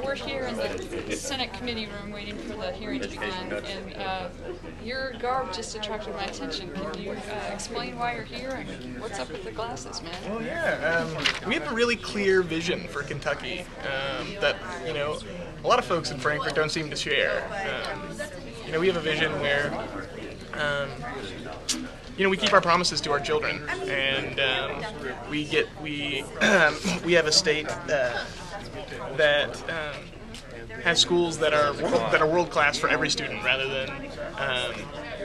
we're here in the Senate committee room waiting for the hearing to begin, and your garb just attracted my attention. Can you explain why you're here and what's up with the glasses, man? Well, yeah, we have a really clear vision for Kentucky that, you know, a lot of folks in Frankfort don't seem to share. You know, we have a vision where, you know, we keep our promises to our children, and we have a state that has schools that are world class for every student, rather than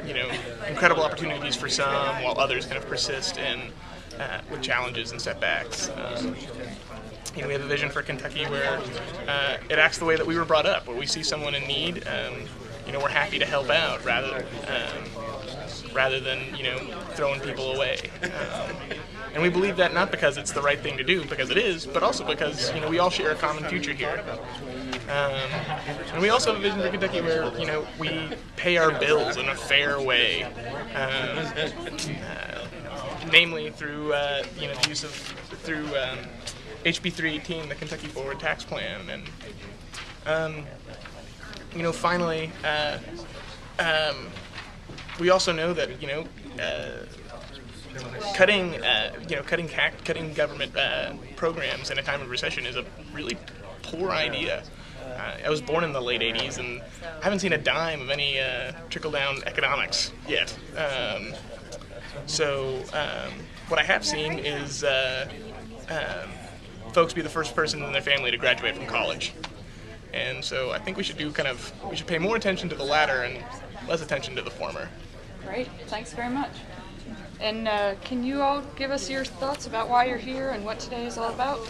you know, incredible opportunities for some, while others kind of persist in with challenges and setbacks. You know, we have a vision for Kentucky where it acts the way that we were brought up, where we see someone in need, you know, we're happy to help out rather than, you know, throwing people away. And we believe that not because it's the right thing to do, because it is, but also because, you know, we all share a common future here. And we also have a vision for Kentucky where, you know, we pay our bills in a fair way, namely through, you know, the use of, through HB 318, the Kentucky Forward Tax Plan, and, you know, finally, we also know that, you know, cutting government programs in a time of recession is a really poor idea. I was born in the late '80s, and I haven't seen a dime of any trickle-down economics yet. So what I have seen is folks be the first person in their family to graduate from college. And so I think we should pay more attention to the latter and less attention to the former. Great, thanks very much. And can you all give us your thoughts about why you're here and what today is all about?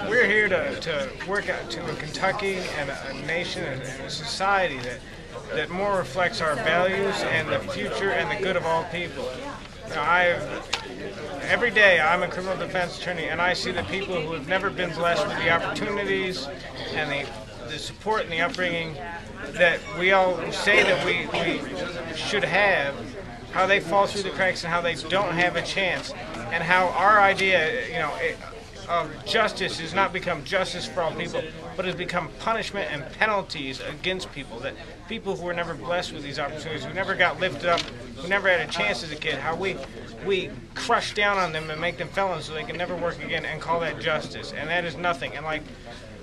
We're here to work out to a Kentucky and a nation and a society that more reflects our values and the future and the good of all people. Now, every day I'm a criminal defense attorney, and I see the people who have never been blessed with the opportunities and the support and the upbringing that we all say that we should have, how they fall through the cracks and how they don't have a chance, and how our idea, you know, of justice has not become justice for all people, but has become punishment and penalties against people. That people who were never blessed with these opportunities, who never got lifted up, who never had a chance as a kid, how we crush down on them and make them felons so they can never work again, and call that justice. And that is nothing. And like,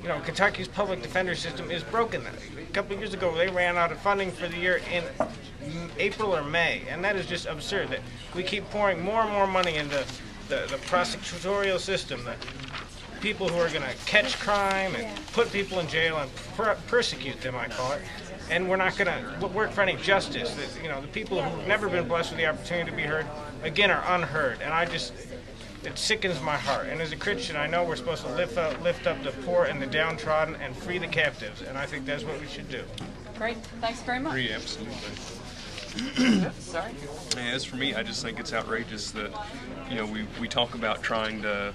you know, Kentucky's public defender system is broken. A couple of years ago, they ran out of funding for the year in April or May, and that is just absurd. That we keep pouring more and more money into the prosecutorial system, the people who are going to catch crime and put people in jail and persecute them, I call it, and we're not going to work for any justice. That, you know, the people who've never been blessed with the opportunity to be heard, again, are unheard, and it sickens my heart. And as a Christian, I know we're supposed to lift up the poor and the downtrodden and free the captives, and I think that's what we should do. Great, thanks very much. Agree, absolutely. Sorry. As for me, I just think it's outrageous that, you know, we talk about trying to,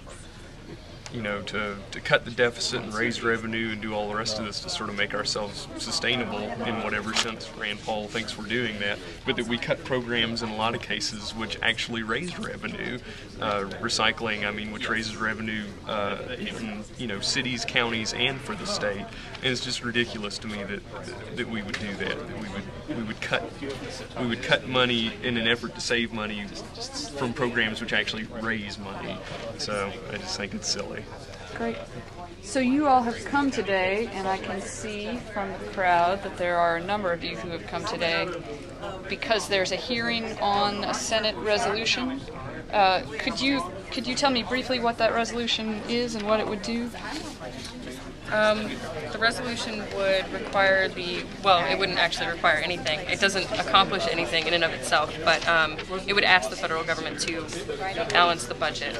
you know, to cut the deficit and raise revenue and do all the rest of this to sort of make ourselves sustainable in whatever sense Rand Paul thinks we're doing that, but that we cut programs in a lot of cases which actually raise revenue. Recycling, I mean, which raises revenue in, you know, cities, counties, and for the state. And it's just ridiculous to me that we would do that. That we would cut money in an effort to save money from programs which actually raise money. So I just think it's silly. Great. So you all have come today, and I can see from the crowd that there are a number of you who have come today because there's a hearing on a Senate resolution. Could you tell me briefly what that resolution is and what it would do? The resolution would require it wouldn't actually require anything. It doesn't accomplish anything in and of itself, but it would ask the federal government to balance the budget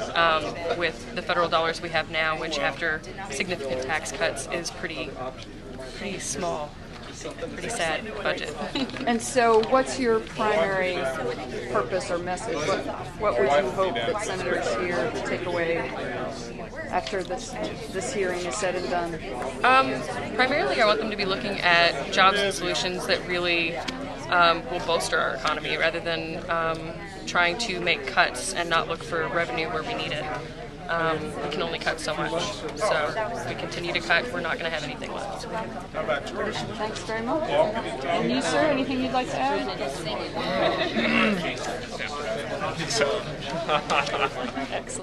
with the federal dollars we have now, which after significant tax cuts is pretty small. Pretty sad budget. And so what's your primary purpose or message? What would you hope that senators here take away after this hearing is said and done? Primarily, I want them to be looking at jobs and solutions that really will bolster our economy rather than trying to make cuts and not look for revenue where we need it. we can only cut so much. So if we continue to cut, we're not going to have anything left. Thanks very much. And you, sir, anything you'd like to add? Excellent.